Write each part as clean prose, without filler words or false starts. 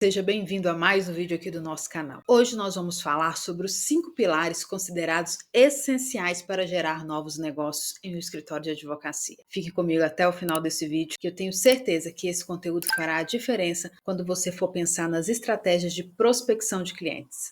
Seja bem-vindo a mais um vídeo aqui do nosso canal. Hoje nós vamos falar sobre os 5 pilares considerados essenciais para gerar novos negócios em um escritório de advocacia. Fique comigo até o final desse vídeo, que eu tenho certeza que esse conteúdo fará a diferença quando você for pensar nas estratégias de prospecção de clientes.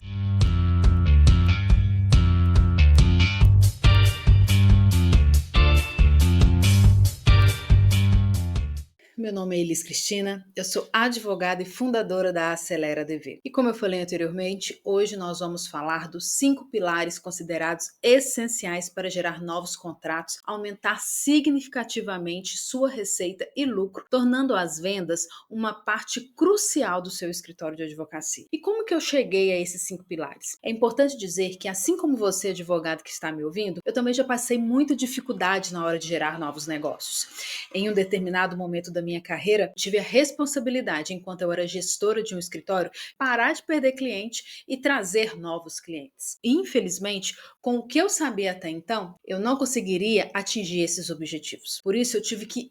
Meu nome é Elis Cristina, eu sou advogada e fundadora da Acelera DV. E como eu falei anteriormente, hoje nós vamos falar dos 5 pilares considerados essenciais para gerar novos contratos, aumentar significativamente sua receita e lucro, tornando as vendas uma parte crucial do seu escritório de advocacia. E como que eu cheguei a esses 5 pilares? É importante dizer que, assim como você, advogado que está me ouvindo, eu também já passei muita dificuldade na hora de gerar novos negócios. Em um determinado momento da minha carreira, tive a responsabilidade, enquanto eu era gestora de um escritório, parar de perder cliente e trazer novos clientes. Infelizmente, com o que eu sabia até então, eu não conseguiria atingir esses objetivos. Por isso, eu tive que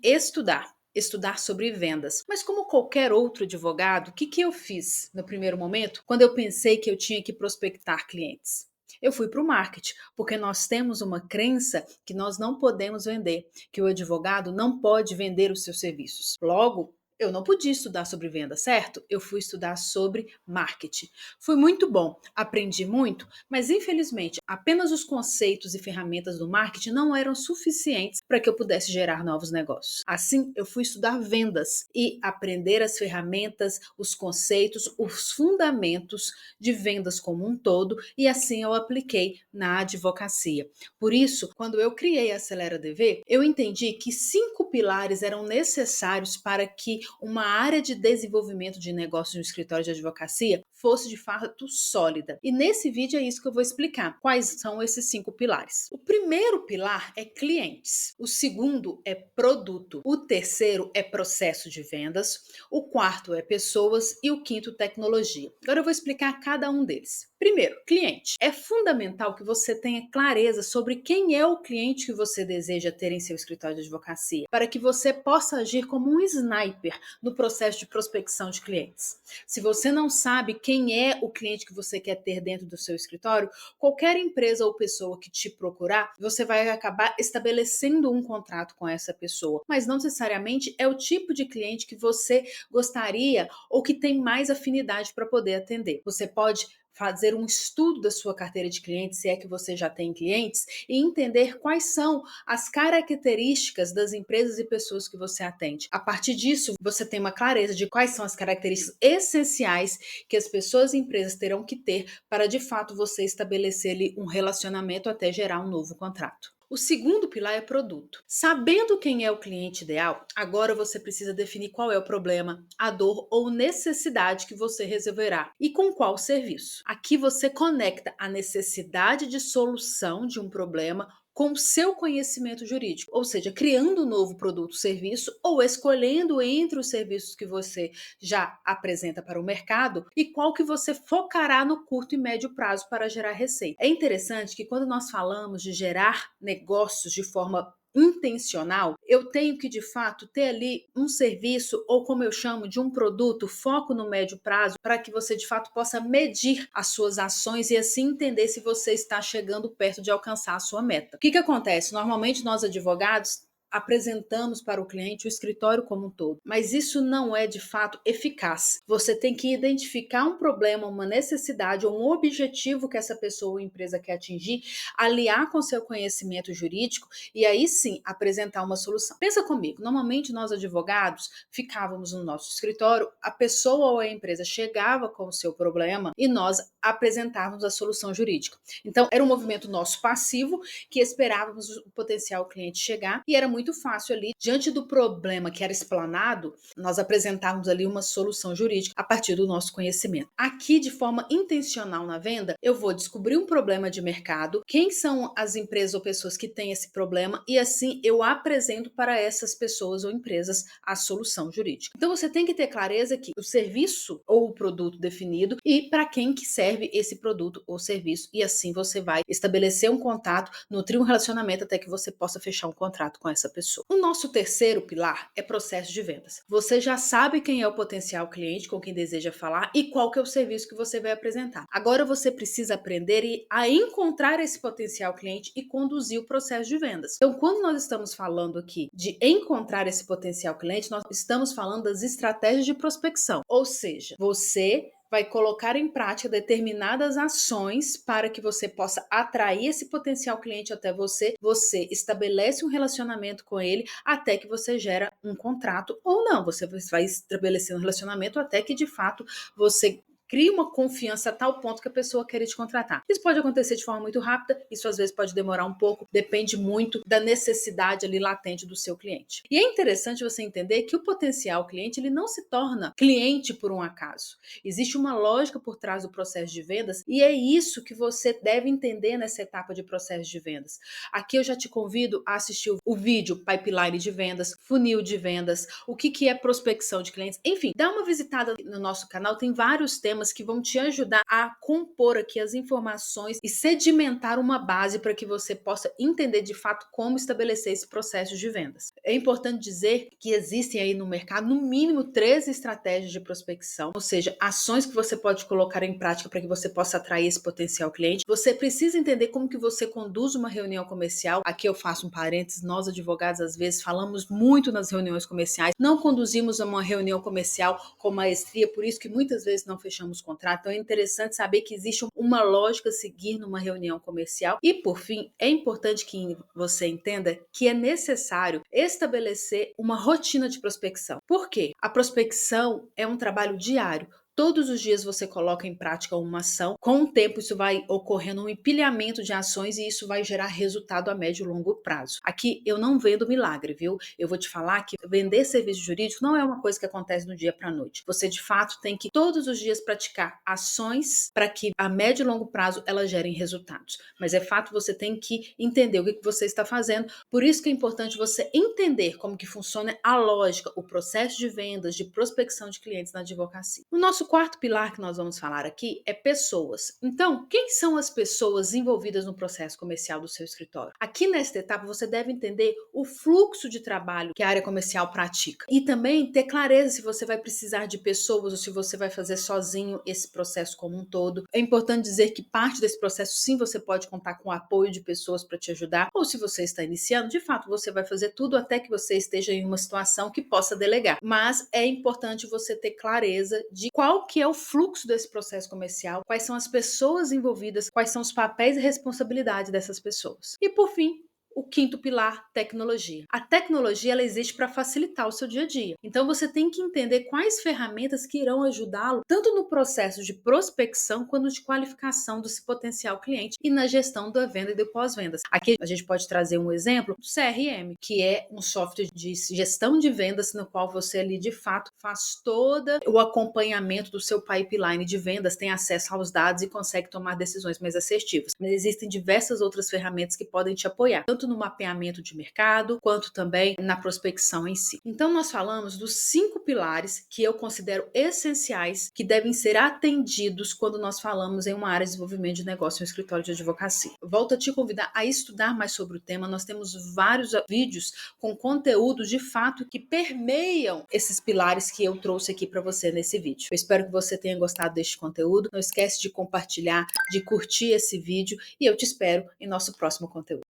estudar sobre vendas. Mas como qualquer outro advogado, o que eu fiz no primeiro momento, quando eu pensei que eu tinha que prospectar clientes? Eu fui para o marketing, porque nós temos uma crença que nós não podemos vender, que o advogado não pode vender os seus serviços. Logo, eu não podia estudar sobre venda, certo? Eu fui estudar sobre marketing. Foi muito bom, aprendi muito, mas infelizmente apenas os conceitos e ferramentas do marketing não eram suficientes para que eu pudesse gerar novos negócios. Assim, eu fui estudar vendas e aprender as ferramentas, os conceitos, os fundamentos de vendas como um todo, e assim eu apliquei na advocacia. Por isso, quando eu criei a Acelera DV, eu entendi que 5 pilares eram necessários para que uma área de desenvolvimento de negócios no escritório de advocacia fosse de fato sólida. E nesse vídeo é isso que eu vou explicar. Quais são esses 5 pilares? O primeiro pilar é clientes. O segundo é produto. O terceiro é processo de vendas. O quarto é pessoas e o quinto, tecnologia. Agora eu vou explicar cada um deles. Primeiro, cliente. É fundamental que você tenha clareza sobre quem é o cliente que você deseja ter em seu escritório de advocacia, para que você possa agir como um sniper no processo de prospecção de clientes. Se você não sabe quem é o cliente que você quer ter dentro do seu escritório, qualquer empresa ou pessoa que te procurar, você vai acabar estabelecendo um contrato com essa pessoa, mas não necessariamente é o tipo de cliente que você gostaria ou que tem mais afinidade para poder atender. Você pode fazer um estudo da sua carteira de clientes, se é que você já tem clientes, e entender quais são as características das empresas e pessoas que você atende. A partir disso, você tem uma clareza de quais são as características essenciais que as pessoas e empresas terão que ter para, de fato, você estabelecer ali um relacionamento até gerar um novo contrato. O segundo pilar é produto. Sabendo quem é o cliente ideal, agora você precisa definir qual é o problema, a dor ou necessidade que você resolverá e com qual serviço. Aqui você conecta a necessidade de solução de um problema com o seu conhecimento jurídico, ou seja, criando um novo produto ou serviço ou escolhendo entre os serviços que você já apresenta para o mercado e qual que você focará no curto e médio prazo para gerar receita. É interessante que quando nós falamos de gerar negócios de forma intencional, eu tenho que de fato ter ali um serviço ou, como eu chamo, de um produto, foco no médio prazo, para que você de fato possa medir as suas ações e assim entender se você está chegando perto de alcançar a sua meta. O que acontece? Normalmente nós advogados apresentamos para o cliente o escritório como um todo, mas isso não é de fato eficaz. Você tem que identificar um problema, uma necessidade ou um objetivo que essa pessoa ou empresa quer atingir, aliar com seu conhecimento jurídico e aí sim apresentar uma solução. Pensa comigo, normalmente nós advogados ficávamos no nosso escritório, a pessoa ou a empresa chegava com o seu problema e nós apresentávamos a solução jurídica. Então era um movimento nosso passivo que esperávamos o potencial cliente chegar e era muito fácil ali, diante do problema que era explanado, nós apresentávamos ali uma solução jurídica a partir do nosso conhecimento. Aqui, de forma intencional na venda, eu vou descobrir um problema de mercado, quem são as empresas ou pessoas que têm esse problema e assim eu apresento para essas pessoas ou empresas a solução jurídica. Então você tem que ter clareza que o serviço ou o produto definido e para quem que serve serve esse produto ou serviço e assim você vai estabelecer um contato, nutrir um relacionamento até que você possa fechar um contrato com essa pessoa. O nosso terceiro pilar é processo de vendas. Você já sabe quem é o potencial cliente com quem deseja falar e qual que é o serviço que você vai apresentar. Agora você precisa aprender a encontrar esse potencial cliente e conduzir o processo de vendas. Então, quando nós estamos falando aqui de encontrar esse potencial cliente, nós estamos falando das estratégias de prospecção. Ou seja, você vai colocar em prática determinadas ações para que você possa atrair esse potencial cliente até você. Você estabelece um relacionamento com ele até que você gera um contrato ou não. Você vai estabelecer um relacionamento até que de fato você cria uma confiança a tal ponto que a pessoa quer te contratar. Isso pode acontecer de forma muito rápida, isso às vezes pode demorar um pouco, depende muito da necessidade ali latente do seu cliente. E é interessante você entender que o potencial cliente, ele não se torna cliente por um acaso. Existe uma lógica por trás do processo de vendas e é isso que você deve entender nessa etapa de processo de vendas. Aqui eu já te convido a assistir o vídeo Pipeline de Vendas, Funil de Vendas, o que é prospecção de clientes, enfim, dá uma visitada no nosso canal, tem vários temas que vão te ajudar a compor aqui as informações e sedimentar uma base para que você possa entender de fato como estabelecer esse processo de vendas. É importante dizer que existem aí no mercado no mínimo 3 estratégias de prospecção, ou seja, ações que você pode colocar em prática para que você possa atrair esse potencial cliente. Você precisa entender como que você conduz uma reunião comercial. Aqui eu faço um parênteses, nós advogados às vezes falamos muito nas reuniões comerciais, não conduzimos uma reunião comercial com maestria, por isso que muitas vezes não fechamos contrato. Então é interessante saber que existe uma lógica a seguir numa reunião comercial. E por fim, é importante que você entenda que é necessário estabelecer uma rotina de prospecção. Por quê? A prospecção é um trabalho diário. Todos os dias você coloca em prática uma ação. Com o tempo, isso vai ocorrendo um empilhamento de ações e isso vai gerar resultado a médio e longo prazo. Aqui eu não vendo milagre, viu? Eu vou te falar que vender serviço jurídico não é uma coisa que acontece do dia para a noite. Você, de fato, tem que todos os dias praticar ações para que a médio e longo prazo elas gerem resultados. Mas é fato, você tem que entender o que você está fazendo. Por isso que é importante você entender como que funciona a lógica, o processo de vendas, de prospecção de clientes na advocacia. O nosso quarto pilar que nós vamos falar aqui é pessoas. Então, quem são as pessoas envolvidas no processo comercial do seu escritório? Aqui nesta etapa você deve entender o fluxo de trabalho que a área comercial pratica e também ter clareza se você vai precisar de pessoas ou se você vai fazer sozinho esse processo como um todo. É importante dizer que parte desse processo sim você pode contar com o apoio de pessoas para te ajudar, ou se você está iniciando, de fato você vai fazer tudo até que você esteja em uma situação que possa delegar. Mas é importante você ter clareza de qual que é o fluxo desse processo comercial, quais são as pessoas envolvidas, quais são os papéis e responsabilidades dessas pessoas. E por fim, o quinto pilar, tecnologia. A tecnologia ela existe para facilitar o seu dia a dia. Então você tem que entender quais ferramentas que irão ajudá-lo tanto no processo de prospecção quanto de qualificação desse potencial cliente e na gestão da venda e do pós-vendas. Aqui a gente pode trazer um exemplo do CRM, que é um software de gestão de vendas no qual você ali de fato faz todo o acompanhamento do seu pipeline de vendas, tem acesso aos dados e consegue tomar decisões mais assertivas. Mas existem diversas outras ferramentas que podem te apoiar, tanto no mapeamento de mercado, quanto também na prospecção em si. Então, nós falamos dos 5 pilares que eu considero essenciais, que devem ser atendidos quando nós falamos em uma área de desenvolvimento de negócio em um escritório de advocacia. Volto a te convidar a estudar mais sobre o tema. Nós temos vários vídeos com conteúdo de fato que permeiam esses pilares que eu trouxe aqui para você nesse vídeo. Eu espero que você tenha gostado deste conteúdo. Não esquece de compartilhar, de curtir esse vídeo e eu te espero em nosso próximo conteúdo.